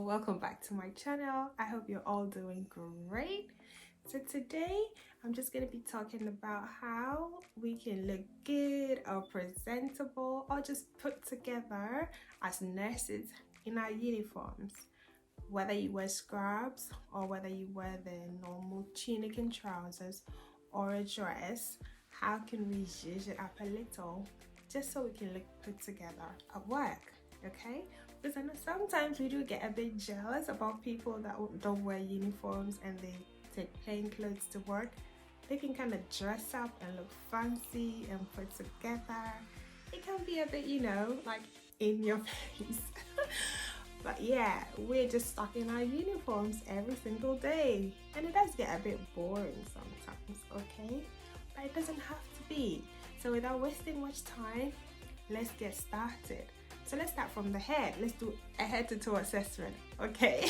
welcome back to my channel. I hope you're all doing great. So today I'm just going to be talking about how we can look good or presentable or just put together as nurses in our uniforms. Whether you wear scrubs or whether you wear the normal tunic and trousers or a dress, how can we zhuzh it up a little just so we can look put together at work? Okay, because I know sometimes we do get a bit jealous about people that don't wear uniforms and they take plain clothes to work. They can kind of dress up and look fancy and put together. It can be a bit, like in your face. But yeah, we're just stuck in our uniforms every single day, and it does get a bit boring sometimes, okay? But it doesn't have to be. So without wasting much time, let's get started. So let's start from the head. Let's do a head to toe assessment, okay?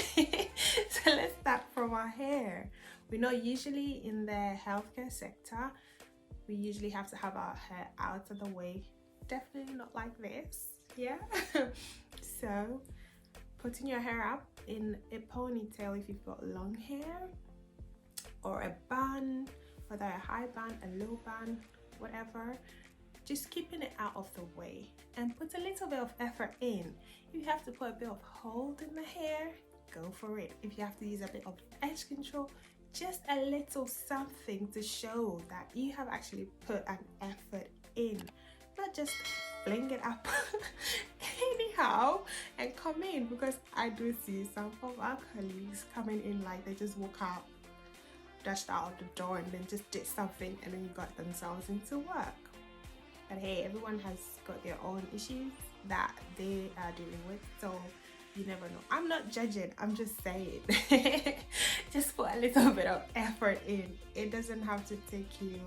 So let's start from our hair. We know usually in the healthcare sector, we usually have to have our hair out of the way. Definitely not like this, yeah? So putting your hair up in a ponytail if you've got long hair, or a bun, whether a high bun, a low bun, whatever. Just keeping it out of the way and put a little bit of effort in. If you have to put a bit of hold in the hair, go for it. If you have to use a bit of edge control, just a little something to show that you have actually put an effort in, not just fling it up anyhow and come in, because I do see some of our colleagues coming in like they just woke up, dashed out of the door and then just did something and then got themselves into work. But hey, everyone has got their own issues that they are dealing with, so you never know. I'm not judging, I'm just saying. Just put a little bit of effort in. It doesn't have to take you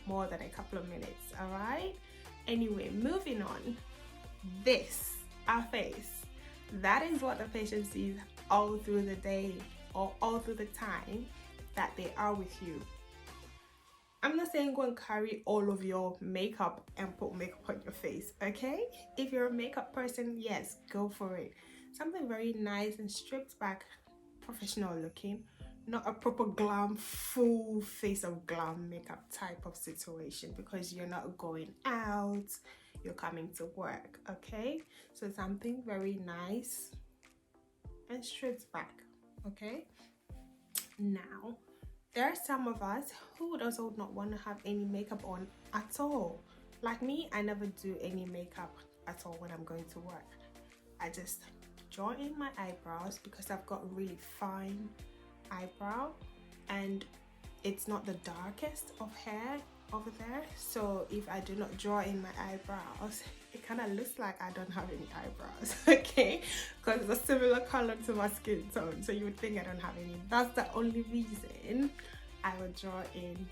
more than a couple of minutes, all right? Anyway, moving on. This, our face, that is what the patient sees all through the day or all through the time that they are with you. I'm not saying go and carry all of your makeup and put makeup on your face, okay? If you're a makeup person, yes, go for it. Something very nice and stripped back, professional looking, not a proper glam, full face of glam makeup type of situation, because you're not going out, you're coming to work, okay? So something very nice and stripped back, okay? Now, there are some of us who would also not want to have any makeup on at all. Like me, I never do any makeup at all when I'm going to work. I just draw in my eyebrows because I've got really fine eyebrow and it's not the darkest of hair over there. So if I do not draw in my eyebrows, it kind of looks like I don't have any eyebrows, okay? Because it's a similar color to my skin tone, so you would think I don't have any. That's the only reason I would draw in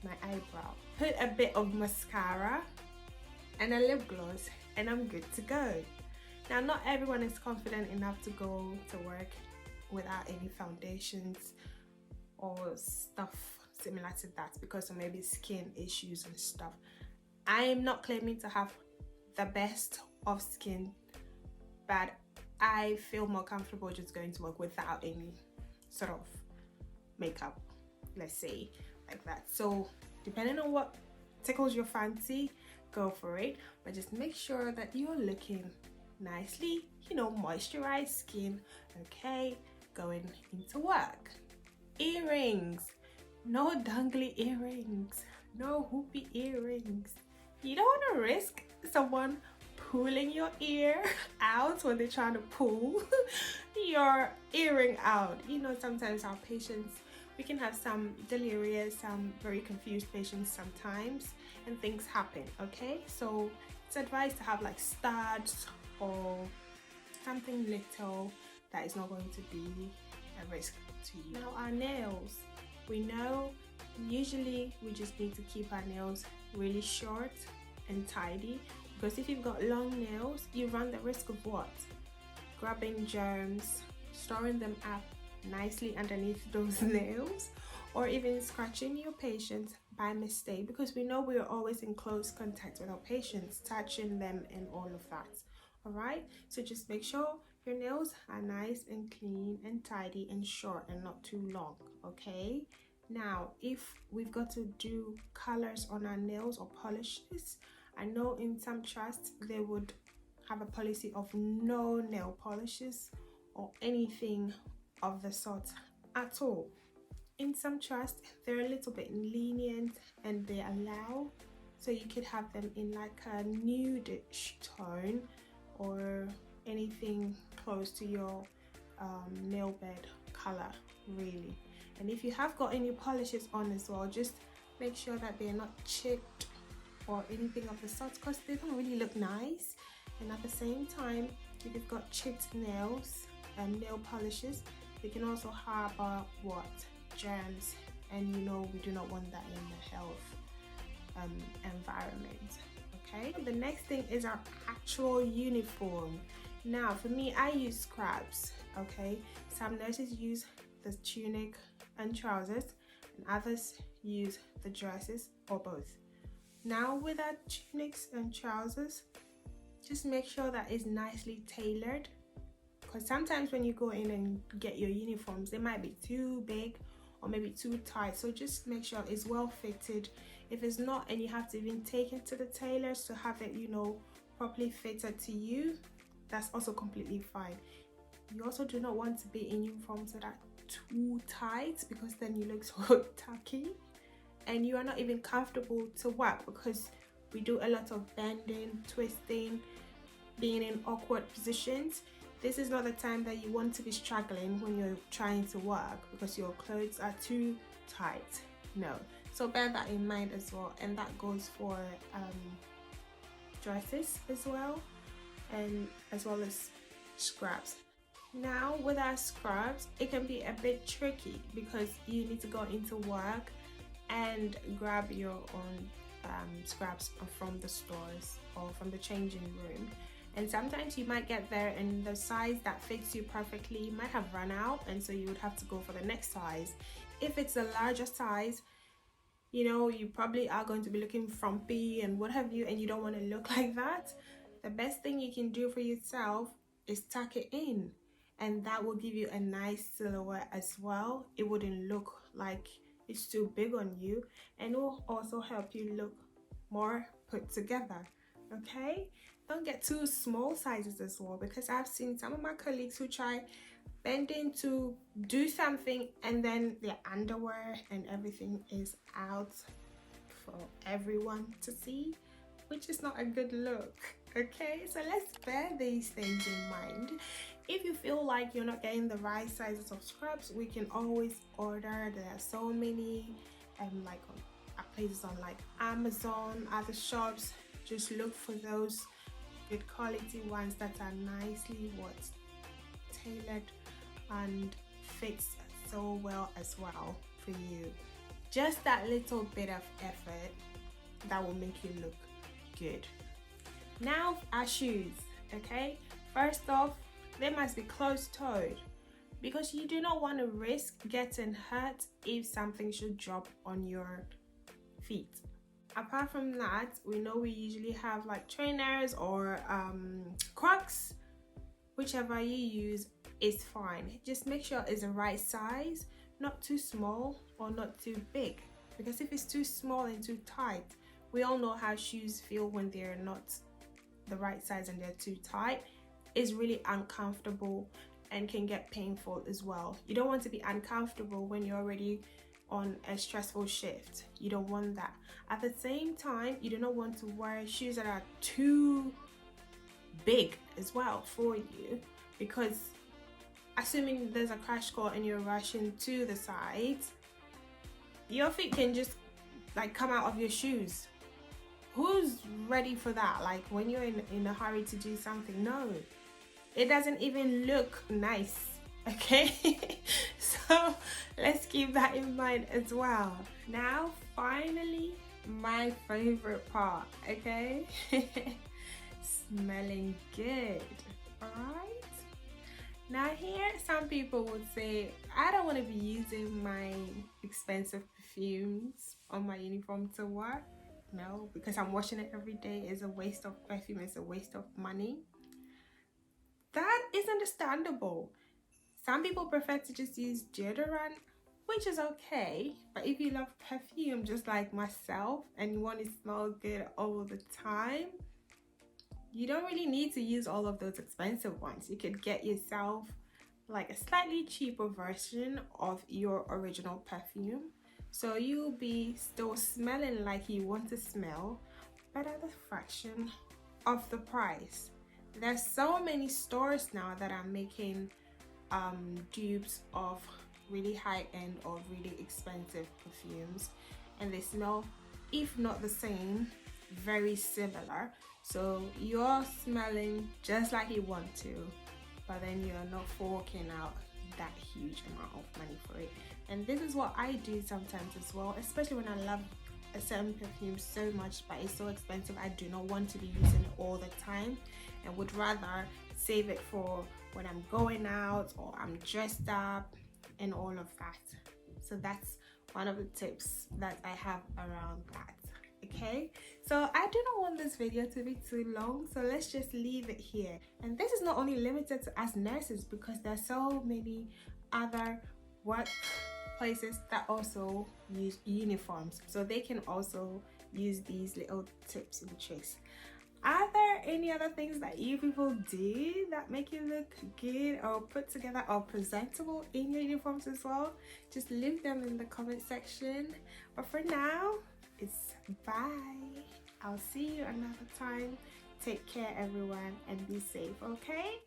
my eyebrow. Put a bit of mascara and a lip gloss and I'm good to go. Now, not everyone is confident enough to go to work without any foundations or stuff similar to that because of maybe skin issues and stuff. I am not claiming to have the best of skin, but I feel more comfortable just going to work without any sort of makeup, let's say, like that. So depending on what tickles your fancy, go for it, but just make sure that you're looking nicely, moisturized skin, okay, going into work. Earrings, no dangly earrings, no hoopy earrings. You don't want to risk someone pulling your ear out when they're trying to pull your earring out. Sometimes our patients, we can have some delirious, some very confused patients sometimes, and things happen, okay? So it's advised to have like studs or something little that is not going to be a risk to you. Now, our nails, we know usually we just need to keep our nails really short and tidy, because if you've got long nails, you run the risk of what? Grabbing germs, storing them up nicely underneath those nails, or even scratching your patients by mistake, because we know we are always in close contact with our patients, touching them and all of that. All right, so just make sure your nails are nice and clean and tidy and short and not too long, okay? Now, if we've got to do colors on our nails or polishes, I know in some trusts they would have a policy of no nail polishes or anything of the sort at all. In some trusts, they're a little bit lenient and they allow, so you could have them in like a nudish tone or anything close to your nail bed color, really. And if you have got any polishes on as well, just make sure that they're not chipped or anything of the sort, because they don't really look nice. And at the same time, if you've got chipped nails and nail polishes, they can also harbor what? Germs, and you know we do not want that in the health environment. Okay, the next thing is our actual uniform. Now for me, I use scrubs. Okay, some nurses use the tunic and trousers and others use the dresses or both. Now with our tunics and trousers, just make sure that it's nicely tailored, because sometimes when you go in and get your uniforms, they might be too big or maybe too tight, so just make sure it's well fitted. If it's not and you have to even take it to the tailors to have it, you know, properly fitted to you, that's also completely fine. You also do not want to be in uniforms that are too tight, because then you look so tacky and you are not even comfortable to work, because we do a lot of bending, twisting, being in awkward positions. This is not the time that you want to be struggling when you're trying to work because your clothes are too tight. No. So bear that in mind as well, and that goes for dresses as well, and as well as scrubs. Now with our scrubs, it can be a bit tricky because you need to go into work and grab your own scrubs from the stores or from the changing room. And sometimes you might get there and the size that fits you perfectly might have run out, and so you would have to go for the next size. If it's a larger size, you know, you probably are going to be looking frumpy and what have you, and you don't want to look like that. The best thing you can do for yourself is tuck it in, and that will give you a nice silhouette as well. It wouldn't look like it's too big on you, and it will also help you look more put together. Okay, don't get too small sizes as well, because I've seen some of my colleagues who try bending to do something and then their underwear and everything is out for everyone to see, which is not a good look. Okay, so let's bear these things in mind. If you feel like you're not getting the right sizes of scrubs, we can always order. There are so many like on places on like Amazon, other shops. Just look for those good quality ones that are nicely tailored and fits so well as well for you. Just that little bit of effort that will make you look good. Now our shoes. Okay, first off, they must be closed-toed, because you do not want to risk getting hurt if something should drop on your feet. Apart from that, we know we usually have like trainers or Crocs. Whichever you use is fine. Just make sure it's the right size, not too small or not too big, because if it's too small and too tight, we all know how shoes feel when they're not the right size and they're too tight. It's really uncomfortable and can get painful as well. You don't want to be uncomfortable when you're already on a stressful shift. You don't want that. At the same time, you do not want to wear shoes that are too big as well for you, because assuming there's a crash course and you're rushing to the sides, your feet can just like come out of your shoes. Who's ready for that? Like when you're in a hurry to do something, no, it doesn't even look nice. Okay, so let's keep that in mind as well. Now finally, my favorite part. Okay, smelling good. All right, now here some people would say, I don't want to be using my expensive perfumes on my uniform to work. No, because I'm washing it every day. Is a waste of perfume, it's a waste of money. that is understandable. Some people prefer to just use deodorant, which is okay. But if you love perfume just like myself and you want to smell good all the time, you don't really need to use all of those expensive ones. You could get yourself like a slightly cheaper version of your original perfume, so you'll be still smelling like you want to smell, but at a fraction of the price. There's so many stores now that are making dupes of really high-end or really expensive perfumes, and they smell, if not the same, very similar. So you're smelling just like you want to, but then you're not forking out that huge amount of money for it. And this is what I do sometimes as well, especially when I love a certain perfume so much but it's so expensive. I do not want to be using it all the time and would rather save it for when I'm going out or I'm dressed up and all of that. So that's one of the tips that I have around that. Okay, so I do not want this video to be too long, so let's just leave it here. And this is not only limited to us nurses, because there's so many other workplaces that also use uniforms, so they can also use these little tips and tricks. Are there any other things that you people do that make you look good or put together or presentable in your uniforms as well? Just leave them in the comment section. But for now, it's bye. I'll see you another time. Take care, everyone, and be safe, okay?